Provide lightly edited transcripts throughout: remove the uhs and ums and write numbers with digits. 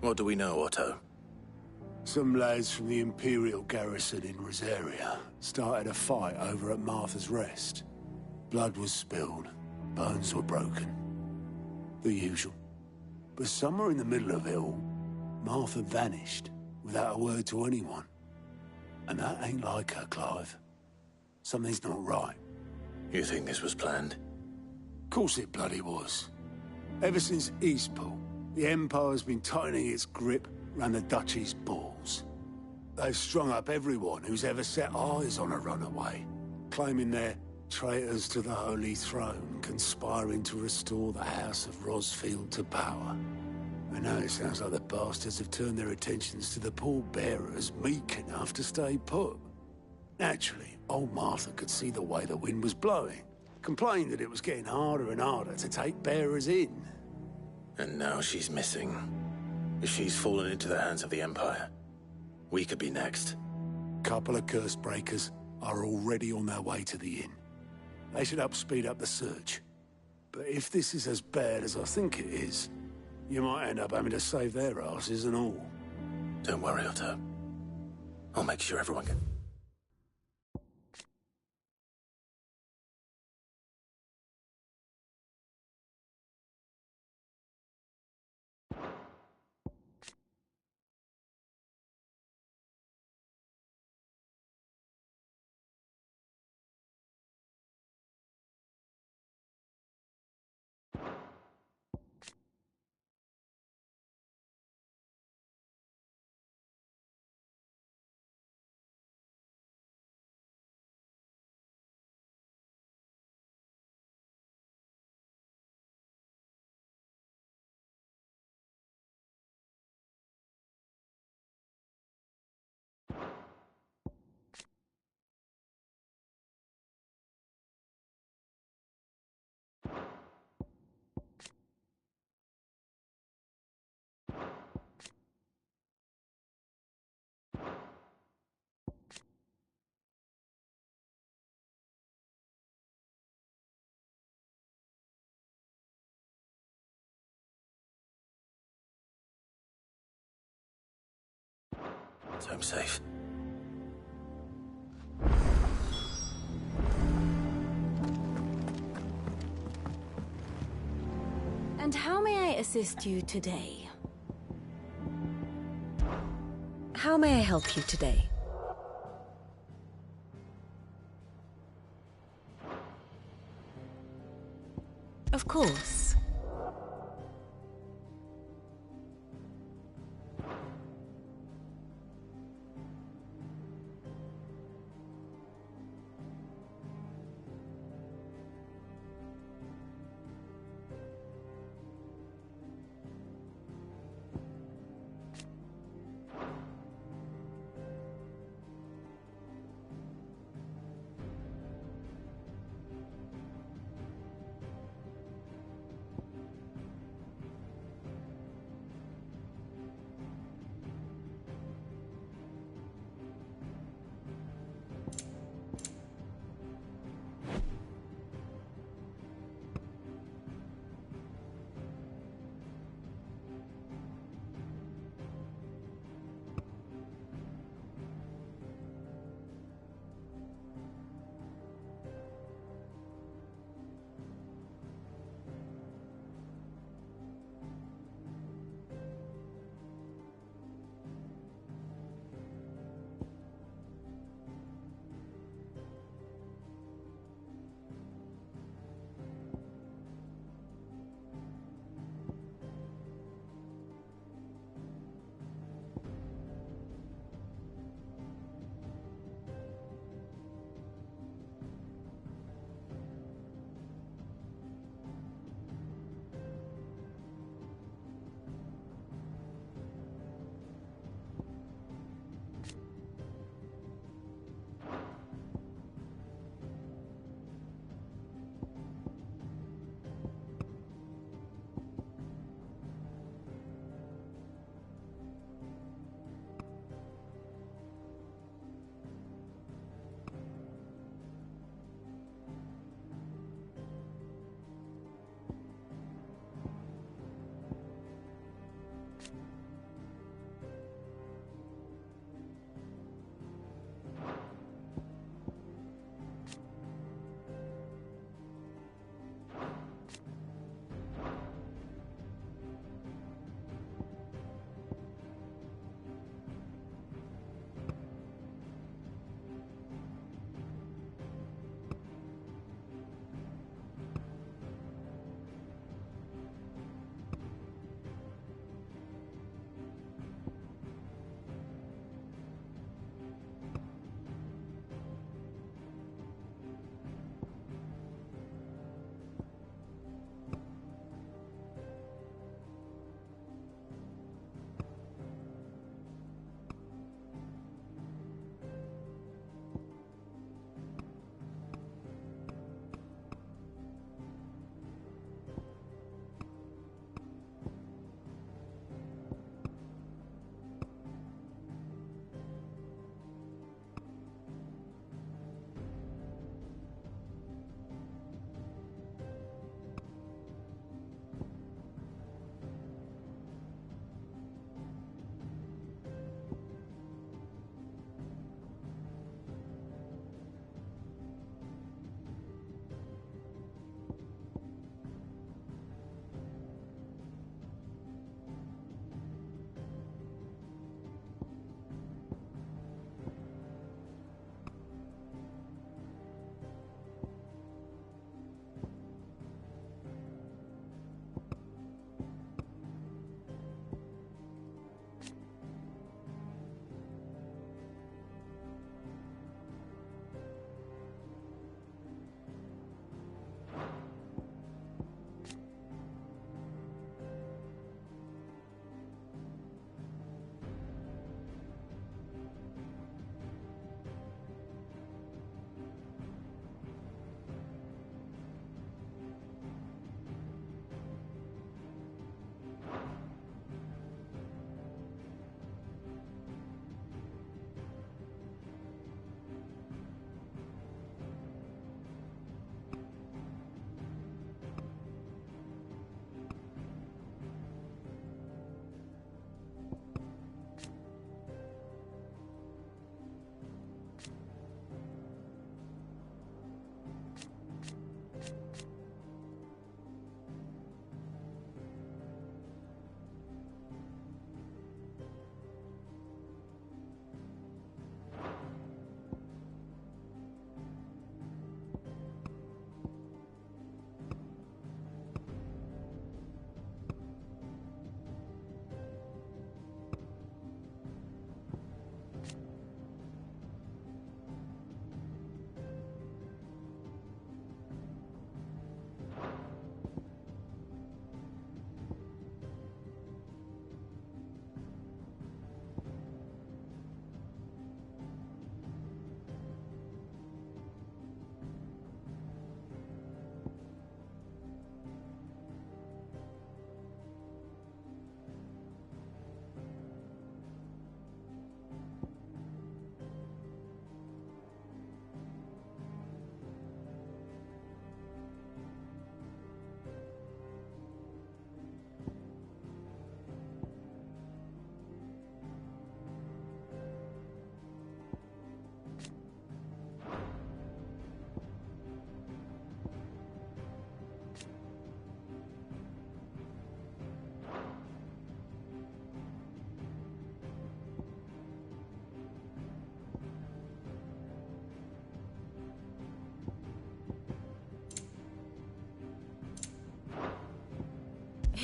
What do we know, Otto? Some lads from the Imperial garrison in Rosaria started a fight over at Martha's Rest. Blood was spilled, bones were broken. The usual. But somewhere in the middle of it all, Martha vanished without a word to anyone. And that ain't like her, Clive. Something's not right. You think this was planned? Of course it bloody was. Ever since Eastpool, the Empire's been tightening its grip around the Duchy's balls. They've strung up everyone who's ever set eyes on a runaway, claiming they're traitors to the Holy Throne, conspiring to restore the House of Rosfield to power. I know it sounds like the bastards have turned their attentions to the pallbearers meek enough to stay put. Naturally, old Martha could see the way the wind was blowing, complained that it was getting harder and harder to take bearers in. And now she's missing. If she's fallen into the hands of the Empire, we could be next. Couple of curse breakers are already on their way to the inn. They should help speed up the search. But if this is as bad as I think it is, you might end up having to save their asses and all. Don't worry, Otto. I'll make sure everyone gets... So I'm safe. And how may I assist you today? How may I help you today? Of course.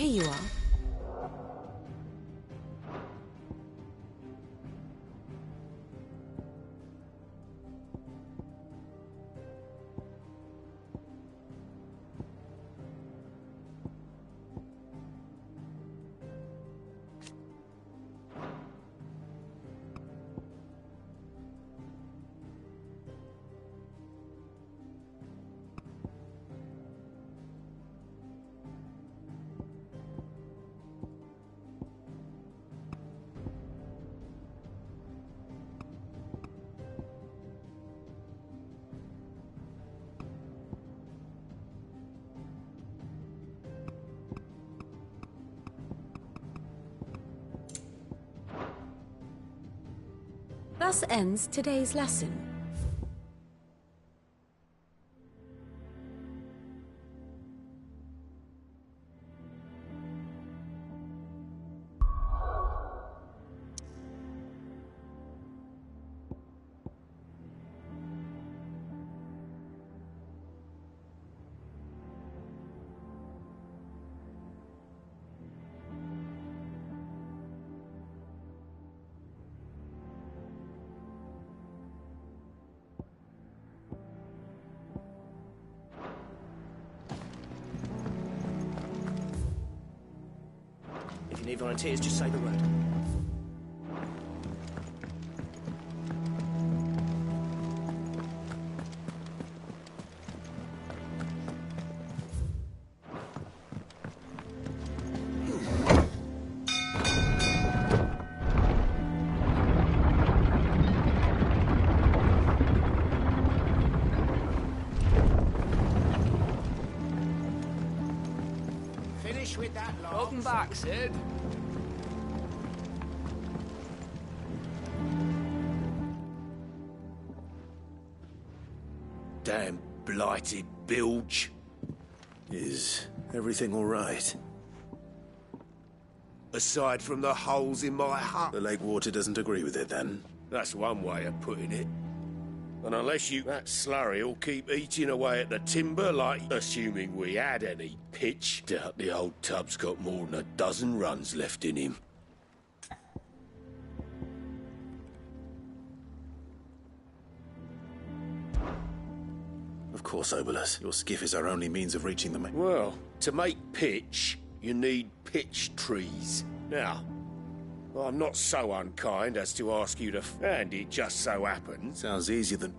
Here you are. Thus ends today's lesson. If you need volunteers, just say the word. Finish with that, Lance. Welcome back, Sid. Damn blighted bilge. Is everything all right? Aside from the holes in my hut. The lake water doesn't agree with it, then? That's one way of putting it. And unless that slurry will keep eating away at the timber, like assuming we had any pitch, doubt the old tub's got more than a dozen runs left in him. Of course, Obolus. Your skiff is our only means of reaching the main. Well, to make pitch, you need pitch trees. Now, I'm not so unkind as to ask you to and it just so happens. Sounds easier than...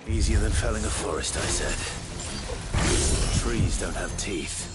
Easier than felling a forest, I said. Trees don't have teeth.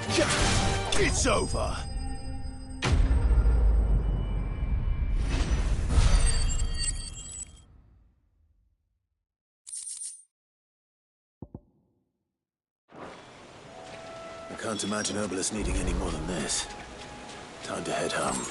It's over. I can't imagine Obelisk needing any more than this. Time to head home.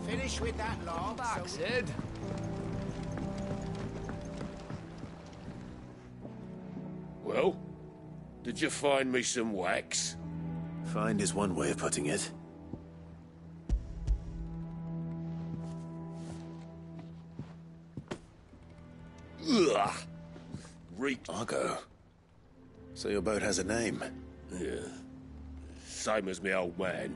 Finish with that log. Back, Sid. Well, did you find me some wax? Find is one way of putting it. Ugh. Argo. So your boat has a name. Yeah. Same as me old man.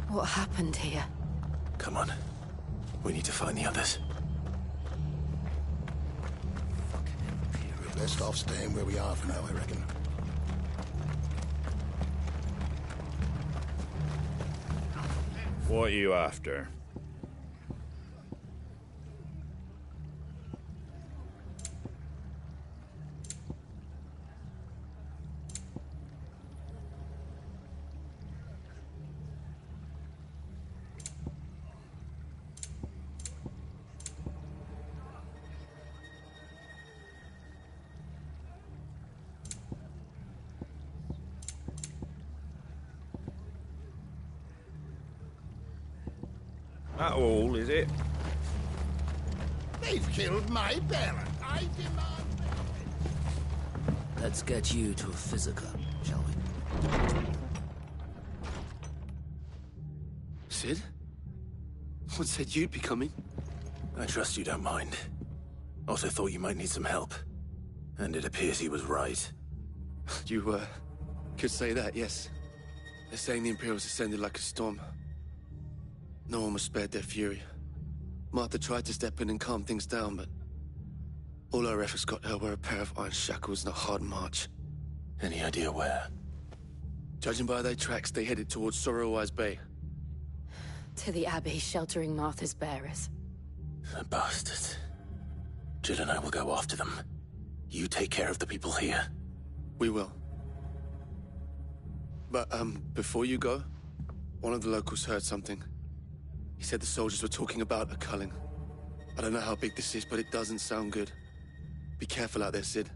What happened here? Come on. We need to find the others. We're best off staying where we are for now, I reckon. What are you after? That all, is it? They've killed my parent. I demand Let's get you to a physical, shall we? Sid? What said you'd be coming? I trust you don't mind. Also thought you might need some help. And it appears he was right. You, could say that, yes. They're saying the Imperials descended like a storm. No one was spared their fury. Martha tried to step in and calm things down, but all her efforts got her were a pair of iron shackles and a hard march. Any idea where? Judging by their tracks, they headed towards Sorrowwise Bay. To the Abbey sheltering Martha's bearers. The bastards. Jill and I will go after them. You take care of the people here. We will. But, before you go, one of the locals heard something. He said the soldiers were talking about a culling. I don't know how big this is, but it doesn't sound good. Be careful out there, Sid.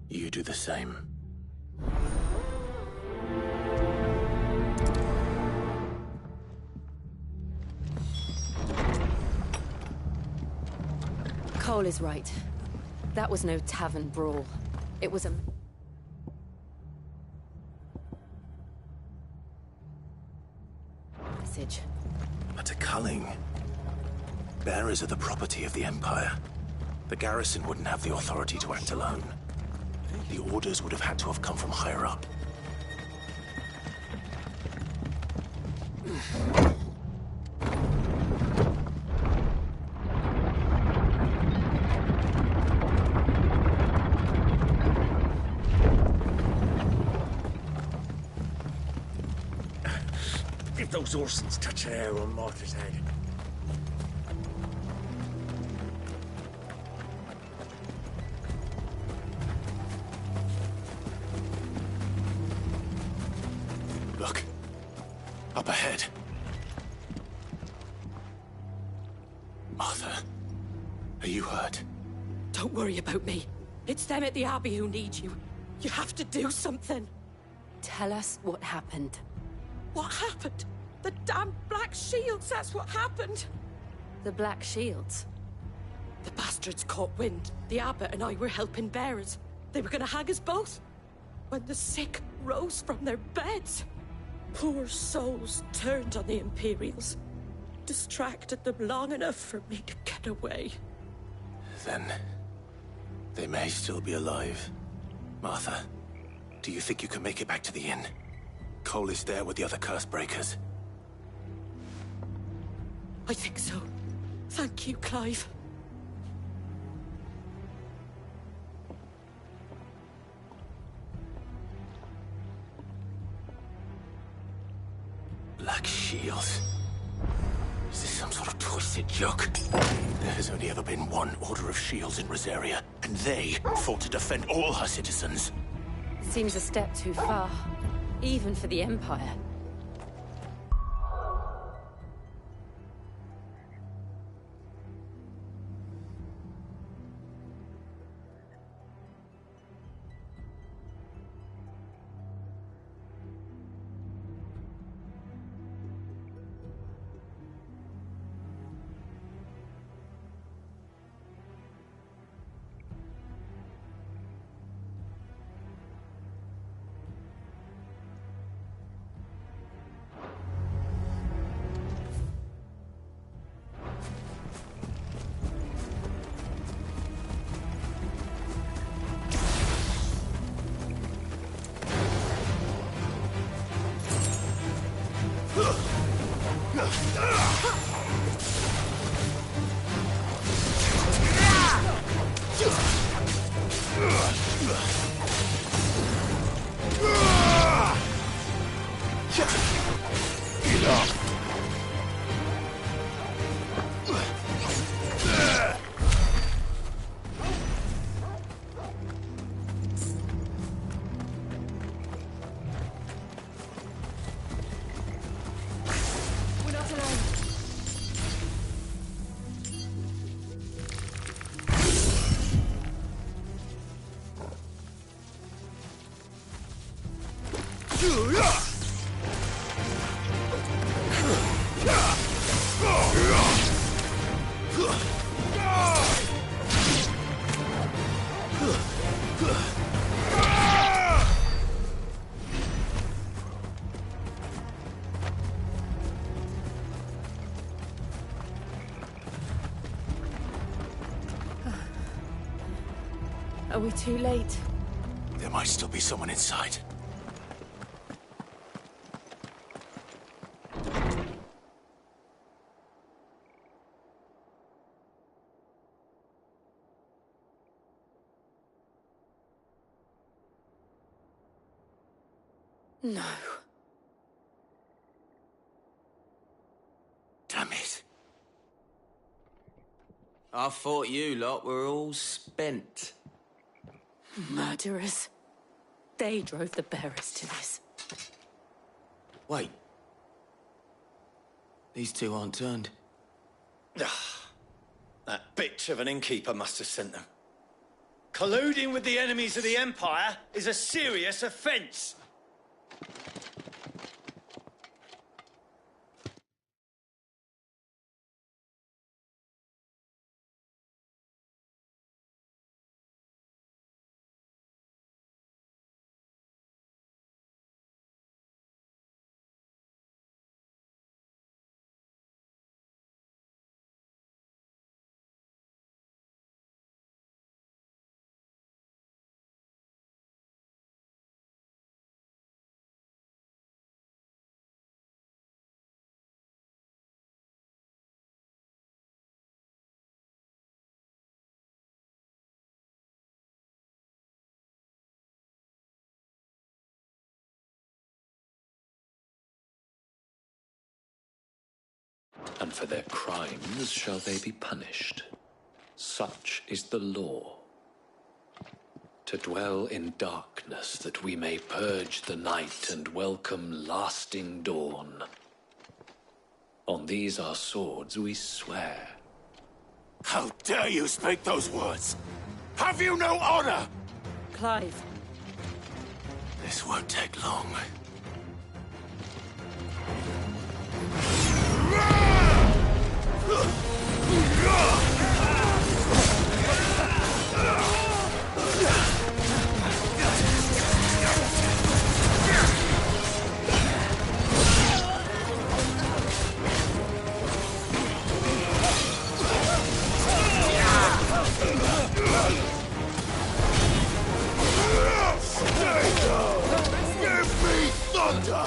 You do the same. Cole is right. That was no tavern brawl. It was a... message. But a culling. Bearers are the property of the Empire. The garrison wouldn't have the authority to act alone. The orders would have had to have come from higher up. those Orsons touch a hair on Martha's head. Look. Up ahead. Martha, are you hurt? Don't worry about me. It's them at the Abbey who need you. You have to do something. Tell us what happened. What happened? The damn Black Shields, that's what happened. The Black Shields? The bastards caught wind. The abbot and I were helping bearers. They were gonna hang us both. When the sick rose from their beds, poor souls turned on the Imperials. Distracted them long enough for me to get away. Then... they may still be alive. Martha, do you think you can make it back to the inn? Cole is there with the other curse breakers. I think so. Thank you, Clive. Black Shields. Is this some sort of twisted joke? There has only ever been one Order of Shields in Rosaria, and they fought to defend all her citizens. Seems a step too far, even for the Empire. Are we too late? There might still be someone inside. No. Damn it. I thought you lot were all spent. Murderers. They drove the bearers to this. Wait. These two aren't turned. That bitch of an innkeeper must have sent them. Colluding with the enemies of the Empire is a serious offence. and for their crimes shall they be punished. Such is the law. To dwell in darkness that we may purge the night and welcome lasting dawn. On these our swords we swear. How dare you speak those words? Have you no honor? Clive. This won't take long. Give me thunder!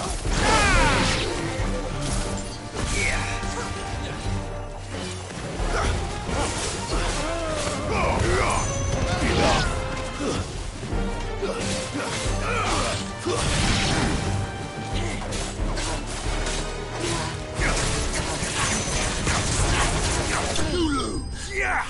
You lose! Yeah!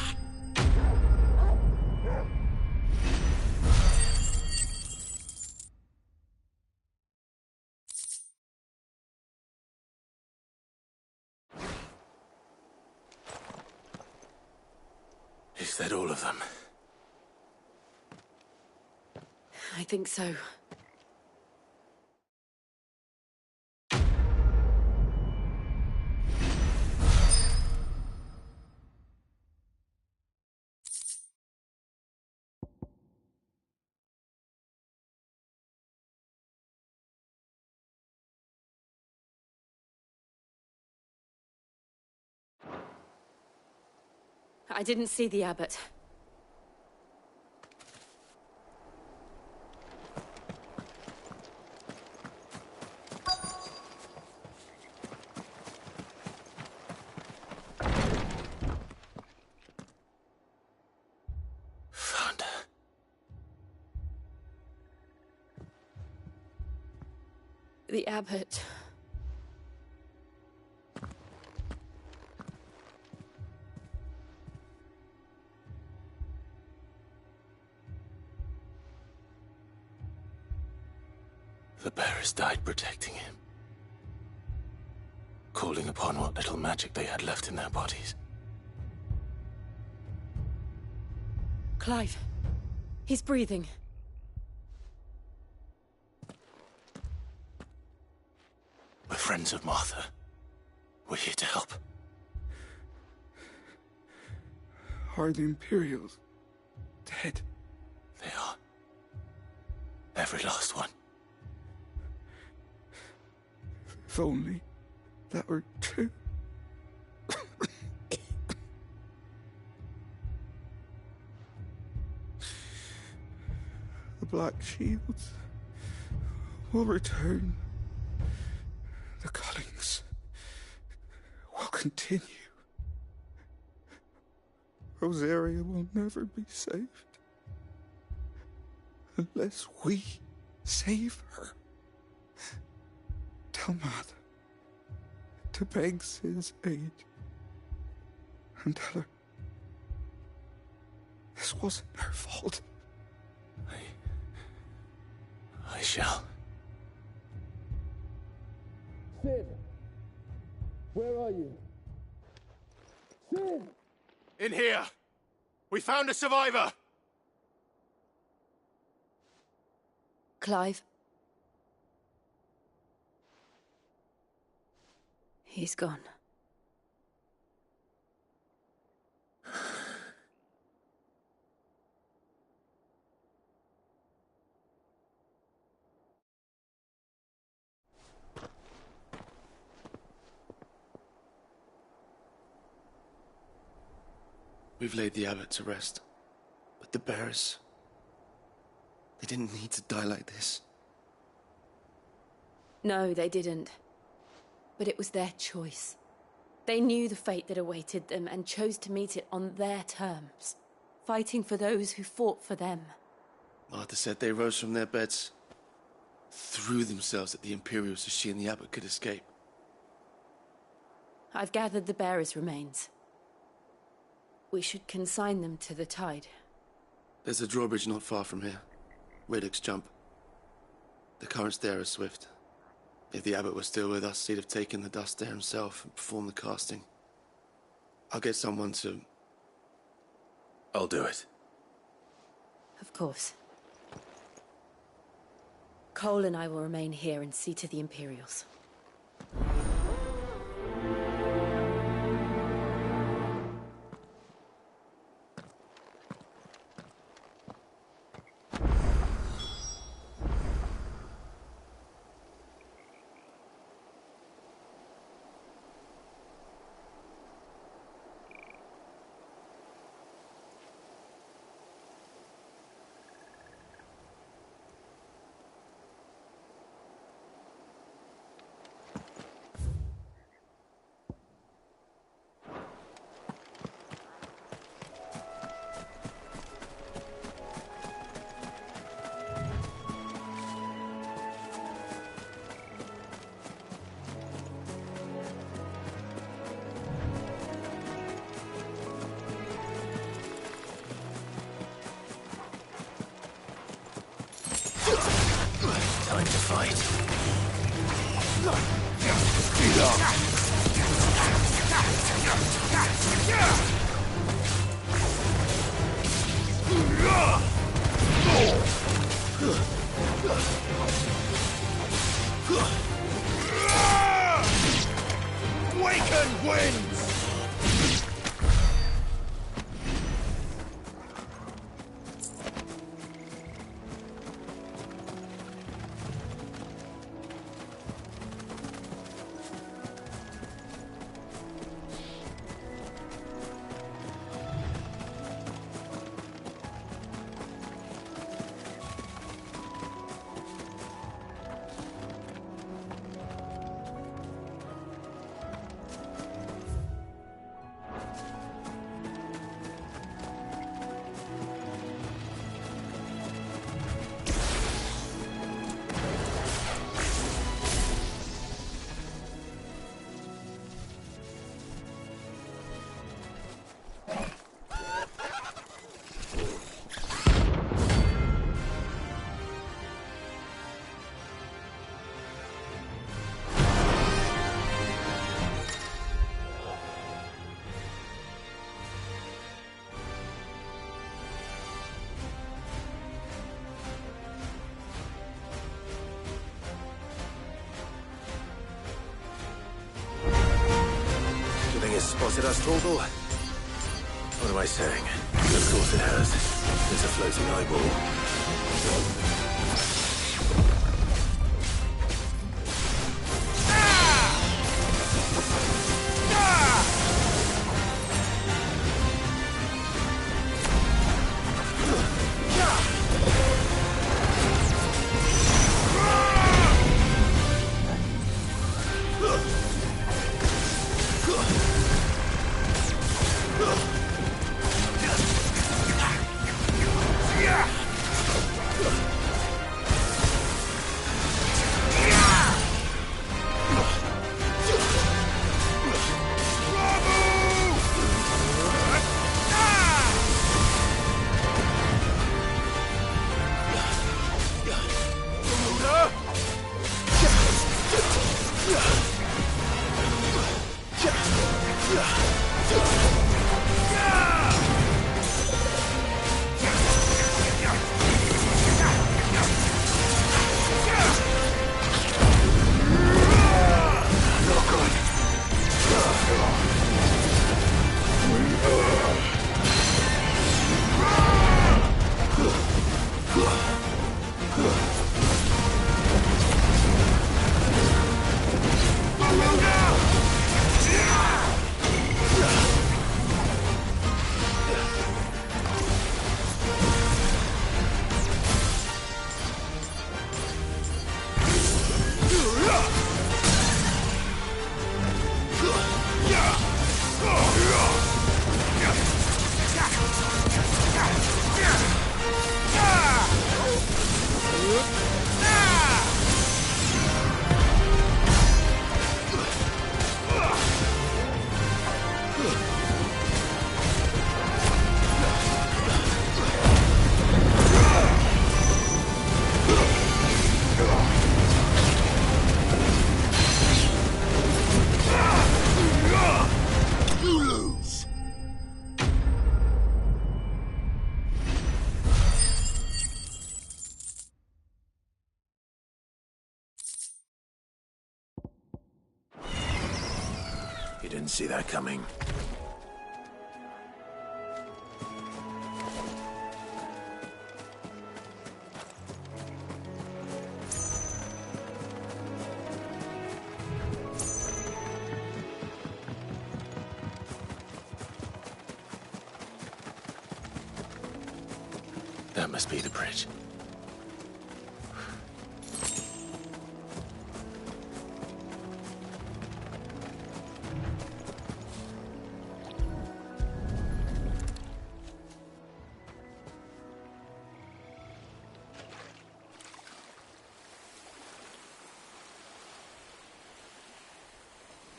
Is that all of them? I think so. I didn't see the abbot. Found her. The abbot. The bearers died protecting him. Calling upon what little magic they had left in their bodies. Clive. He's breathing. We're friends of Martha. We're here to help. Are the Imperials dead? They are. Every last one. If only that were true. The Black Shields will return. The cullings will continue. Rosaria will never be saved unless we save her. Tell Martha to beg Sid's aid and tell her this wasn't her fault. I shall. Sid! Where are you? Sid! In here! We found a survivor! Clive. He's gone. We've laid the abbot to rest. But the bearers... they didn't need to die like this. No, they didn't. But it was their choice. They knew the fate that awaited them and chose to meet it on their terms, fighting for those who fought for them. Martha said they rose from their beds, threw themselves at the Imperials so she and the abbot could escape. I've gathered the bearers' remains. We should consign them to the tide. There's a drawbridge not far from here. Radix jump. The currents there are swift. If the abbot were still with us, he'd have taken the dust there himself and performed the casting. I'll get someone to... I'll do it. Of course. Cole and I will remain here and see to the Imperials. Time to fight. Awaken winds! Spotted us, Torgal? What am I saying? Of course it has. It's a floating eyeball. Didn't see that coming. That must be the bridge.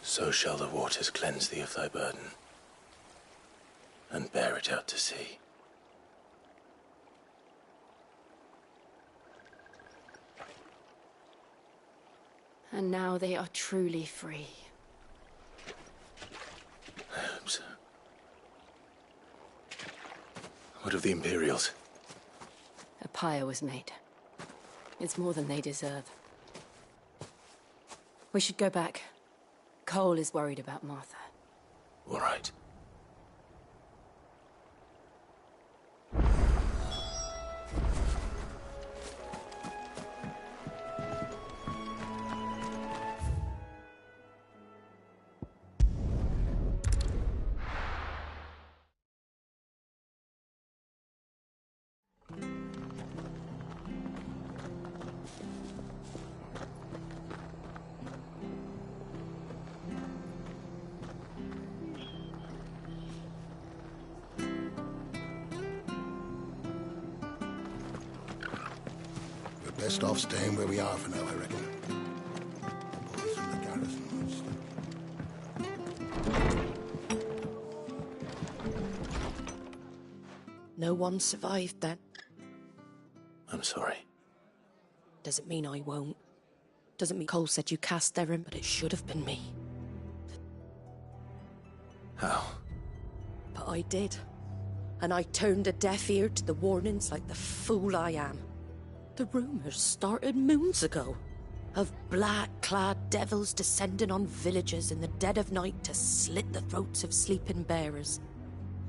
So shall the waters cleanse thee of thy burden, and bear it out to sea. And now they are truly free. I hope so. What of the Imperials? A pyre was made. It's more than they deserve. We should go back. Cole is worried about Martha. All right. Best off staying where we are for now, I reckon. Boys from the garrison No one survived then. I'm sorry. Doesn't mean I won't. Doesn't mean Cole said you cast Theron, but it should have been me. How? But I did. And I turned a deaf ear to the warnings like the fool I am. The rumours started moons ago. Of black-clad devils descending on villages in the dead of night to slit the throats of sleeping bearers.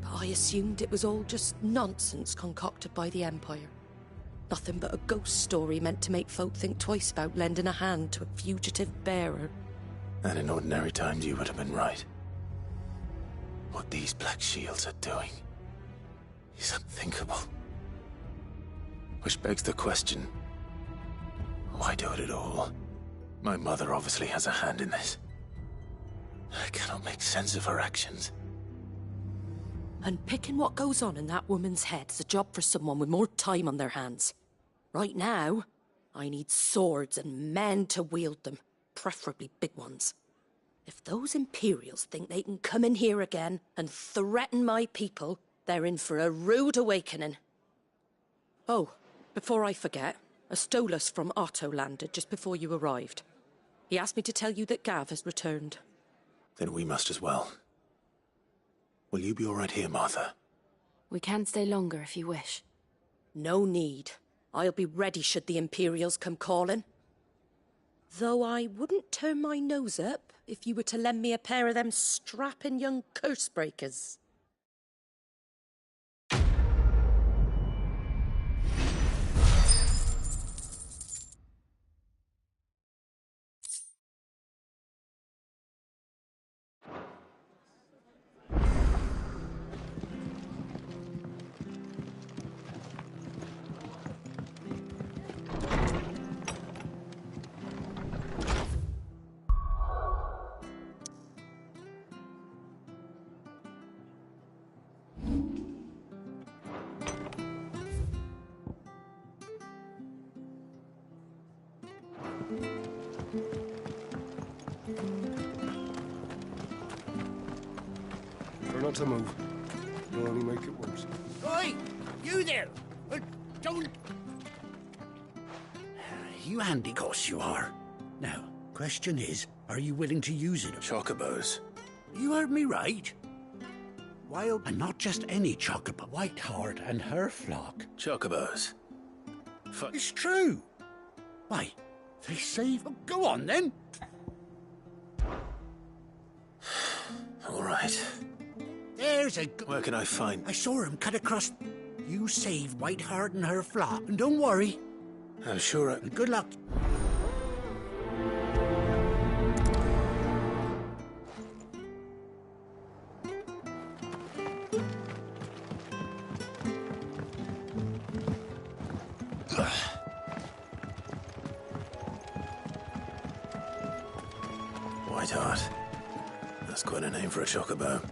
But I assumed it was all just nonsense concocted by the Empire. Nothing but a ghost story meant to make folk think twice about lending a hand to a fugitive bearer. And in ordinary times you would have been right. What these Black Shields are doing is unthinkable. Which begs the question, why do it at all? My mother obviously has a hand in this. I cannot make sense of her actions. And picking what goes on in that woman's head is a job for someone with more time on their hands. Right now, I need swords and men to wield them, preferably big ones. If those Imperials think they can come in here again and threaten my people, they're in for a rude awakening. Oh, before I forget, a Stolas from Otto landed just before you arrived. He asked me to tell you that Gav has returned. Then we must as well. Will you be all right here, Martha? We can stay longer if you wish. No need. I'll be ready should the Imperials come calling. Though I wouldn't turn my nose up if you were to lend me a pair of them strapping young curse-breakers. Try not to move. You'll only make it worse. Oi! You there! Don't... You handy goss, you are. Now, question is, are you willing to use it? Chocobos. You heard me right. Wild, and not just any chocobo. Whiteheart and her flock. Chocobos. It's true. Why, they save... Oh, go on, then. All right. There's a... Where can I find... I saw him cut across... You save Whiteheart and her flock. And don't worry. I'm sure I... And good luck. Whiteheart. That's quite a name for a chocobo.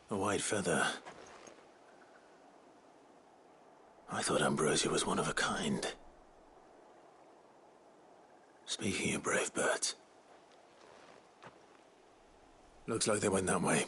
A white feather. I thought Ambrosia was one of a kind. Speaking of brave birds. Looks like they went that way.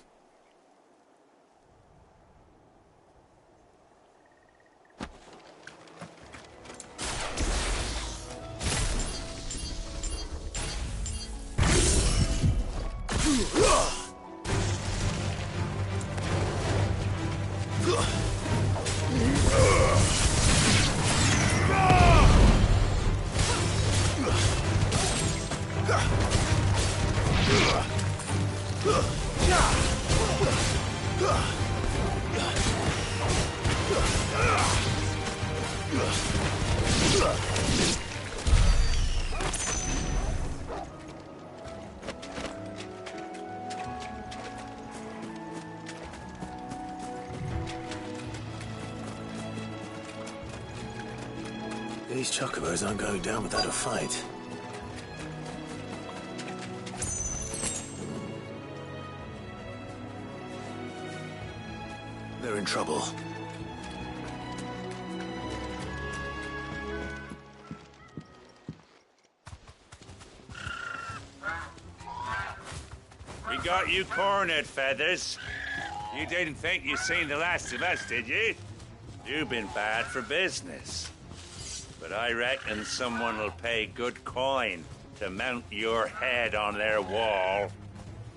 These chocobos aren't going down without a fight. They're in trouble. We got you cornered, Feathers. You didn't think you seen the last of us, did you? You've been bad for business. But I reckon someone will pay good coin to mount your head on their wall.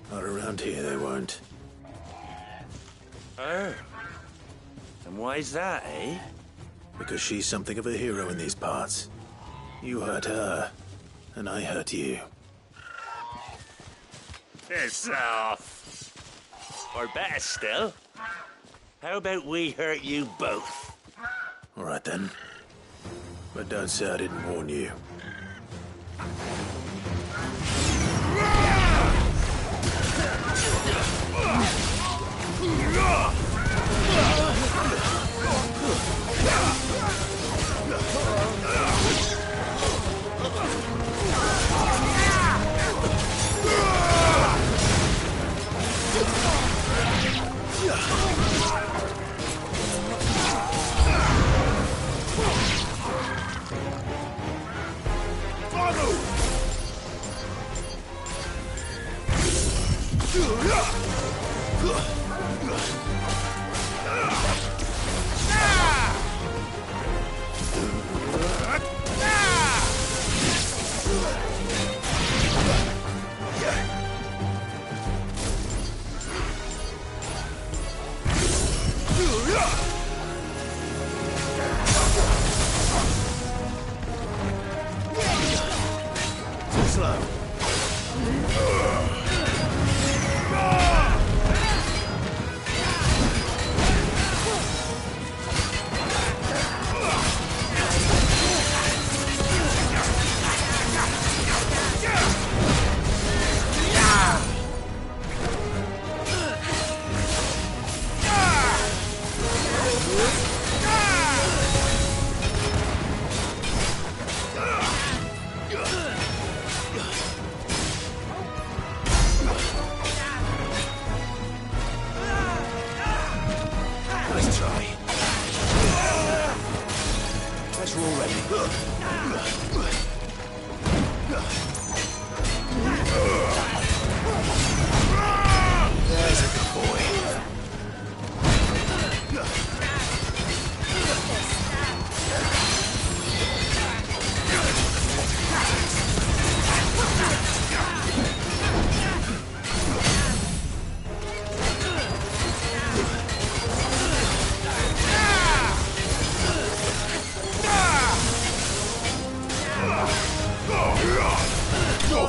Not around here, they won't. Oh. And why's that, eh? Because she's something of a hero in these parts. You hurt her, and I hurt you. Piss off. Or better still, how about we hurt you both? All right, then. But don't say I didn't warn you.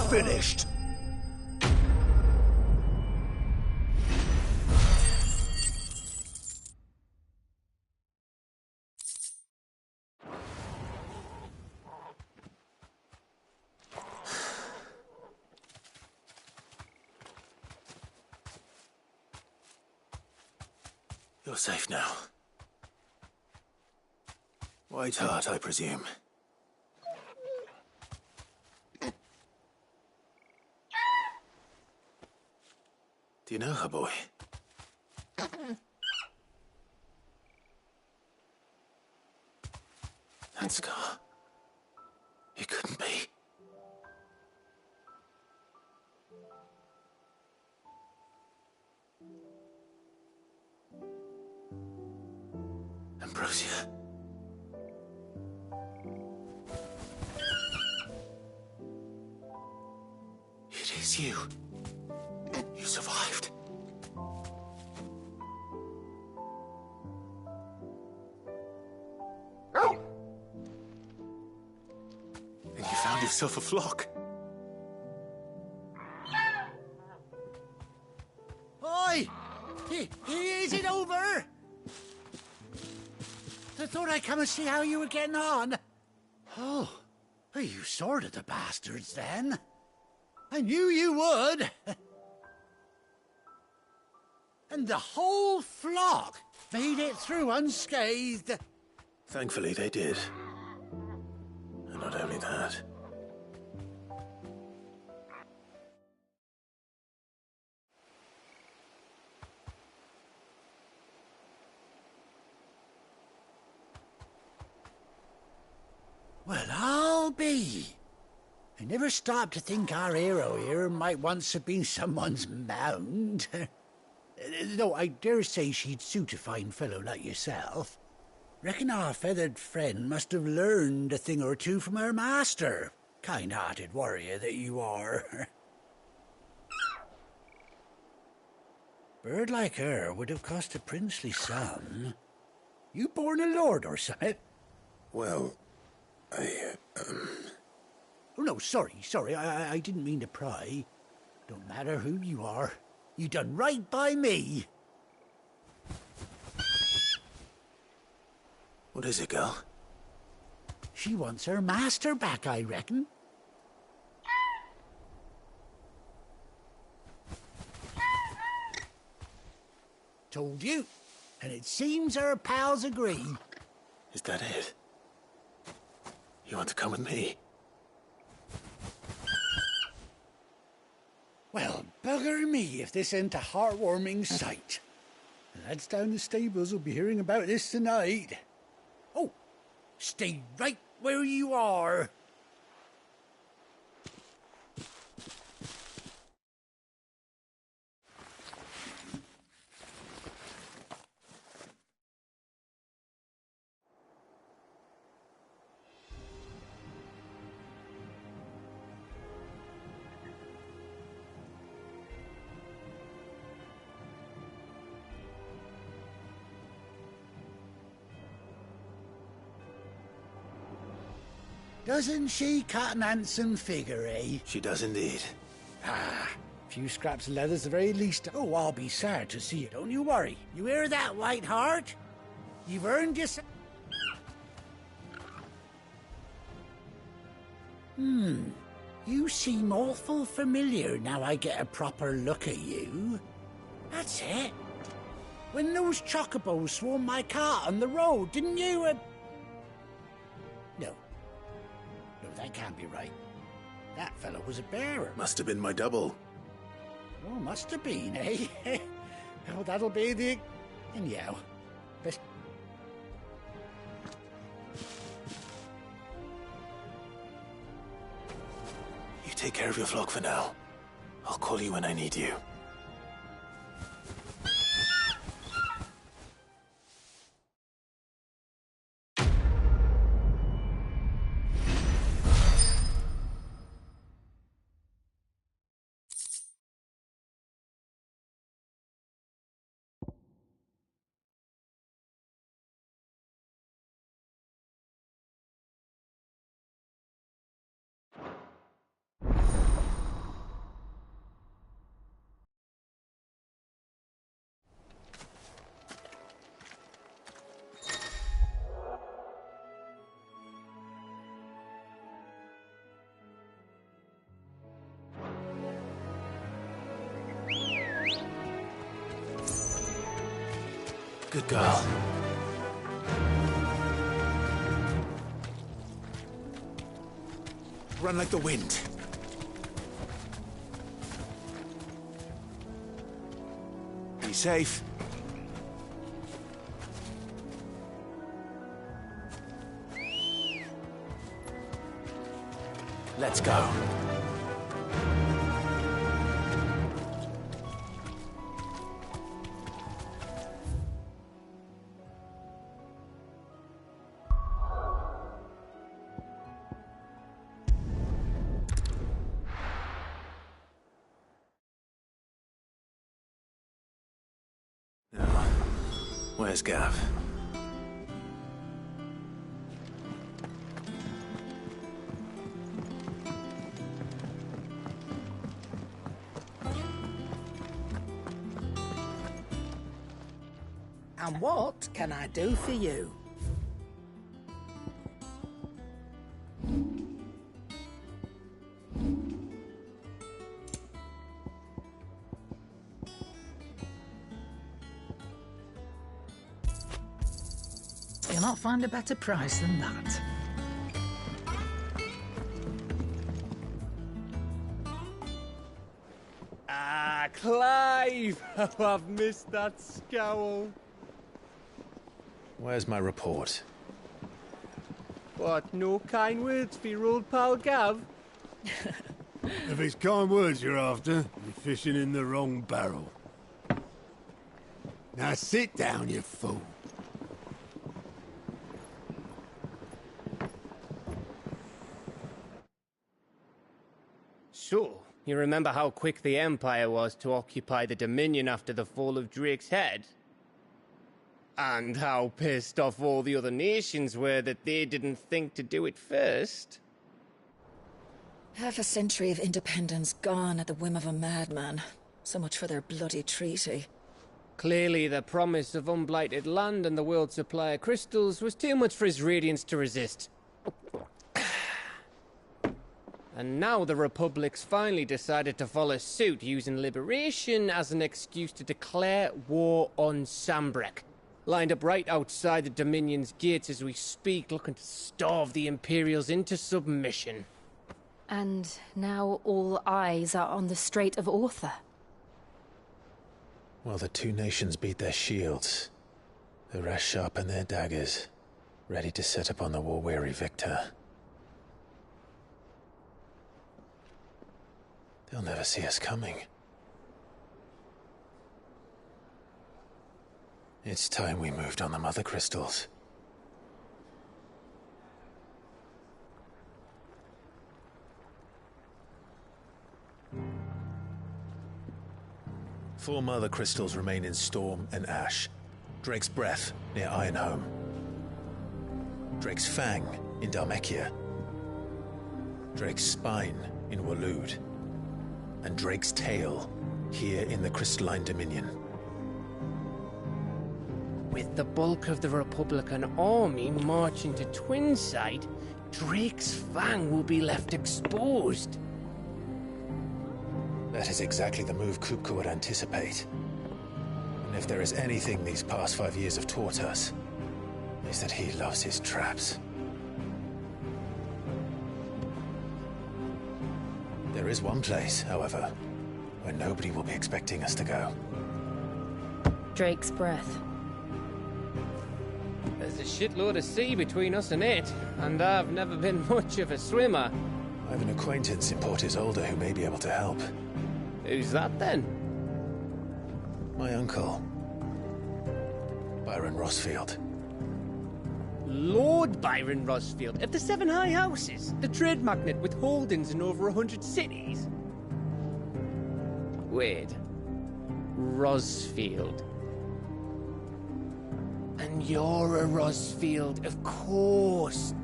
finished. You're safe now. White Hart, I presume. Do you know her, boy? That scar. It couldn't be. Ambrosia. It is you. You survived. And you found yourself a flock. Oi! Is it over? I thought I'd come and see how you were getting on. Oh, well, you sorted the bastards then. I knew you would. And the whole flock made it through unscathed. Thankfully, they did. And not only that. Well, I'll be. I never stopped to think our hero here might once have been someone's mount. Though I dare say she'd suit a fine fellow like yourself. Reckon our feathered friend must have learned a thing or two from her master. Kind-hearted warrior that you are. Bird like her would have cost a princely sum. You born a lord or something? Well, Oh, no, sorry. I didn't mean to pry. Don't matter who you are. You done right by me. What is it, girl? She wants her master back, I reckon. Told you. And it seems her pals agree. Is that it? You want to come with me? Well, bugger me if this ain't a heartwarming sight. The lads down the stables will be hearing about this tonight. Oh, stay right where you are. Doesn't she cut an handsome figure, eh? She does indeed. Ah, a few scraps of leather's the very least. Oh, I'll be sad to see it. Don't you worry. You hear that, White Hart? You've earned yourself... You seem awful familiar now I get a proper look at you. That's it. When those chocobos swarmed my cart on the road, didn't you, No. No, that can't be right. That fellow was a bearer. Must have been my double. Oh, must have been, eh? Oh, that'll be the... Anyhow, best... You take care of your flock for now. I'll call you when I need you. Good girl. Run like the wind. Be safe. Let's go. Now, where's Gav? And what can I do for you? You'll not find a better price than that. Ah, Clive! Oh, I've missed that scowl. Where's my report? What, no kind words for your old pal Gav? If it's kind words you're after, you're fishing in the wrong barrel. Now sit down, you fool. So, you remember how quick the Empire was to occupy the Dominion after the fall of Drake's head? And how pissed off all the other nations were that they didn't think to do it first? Half a century of independence gone at the whim of a madman. So much for their bloody treaty. Clearly, the promise of unblighted land and the world's supply of crystals was too much for his radiance to resist. And now the Republic's finally decided to follow suit, using liberation as an excuse to declare war on Sambrek. Lined up right outside the Dominion's gates as we speak, looking to starve the Imperials into submission. And now all eyes are on the Strait of Author. Well, the two nations beat their shields. The rest sharpen their daggers, ready to set upon the war-weary victor. They'll never see us coming. It's time we moved on the mother crystals. Four mother crystals remain in Storm and Ash. Drake's Breath near Ironhome. Drake's Fang in Dhalmekia. Drake's Spine in Waloed. And Drake's Tail here in the Crystalline Dominion. With the bulk of the Republican army marching to Twinside, Drake's Fang will be left exposed. That is exactly the move Kupka would anticipate. And if there is anything these past 5 years have taught us, is that he loves his traps. There is one place, however, where nobody will be expecting us to go. Drake's Breath. There's a shitload of sea between us and it, and I've never been much of a swimmer. I have an acquaintance in Port Isolde who may be able to help. Who's that then? My uncle, Byron Rosfield. Lord Byron Rosfield of the Seven High Houses, the trade magnate with holdings in over 100 cities. Wait, Rosfield. And you're a Rosfield, of course.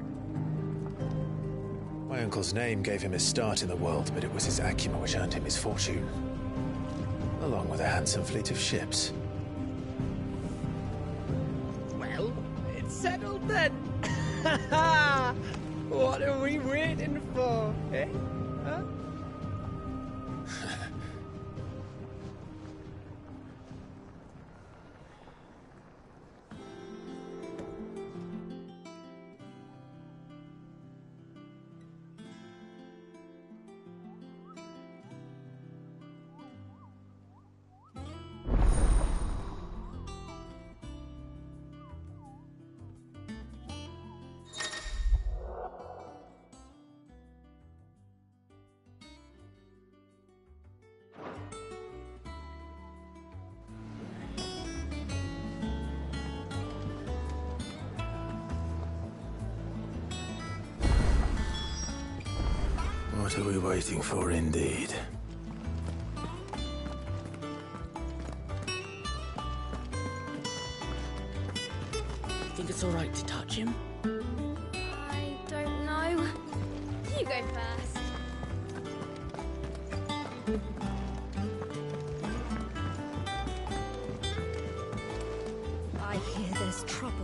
My uncle's name gave him his start in the world, but it was his acumen which earned him his fortune. Along with a handsome fleet of ships. Well, it's settled then. What are we waiting for, eh? Huh? What are we waiting for, indeed? Think it's all right to touch him? I don't know. You go first. I hear there's trouble.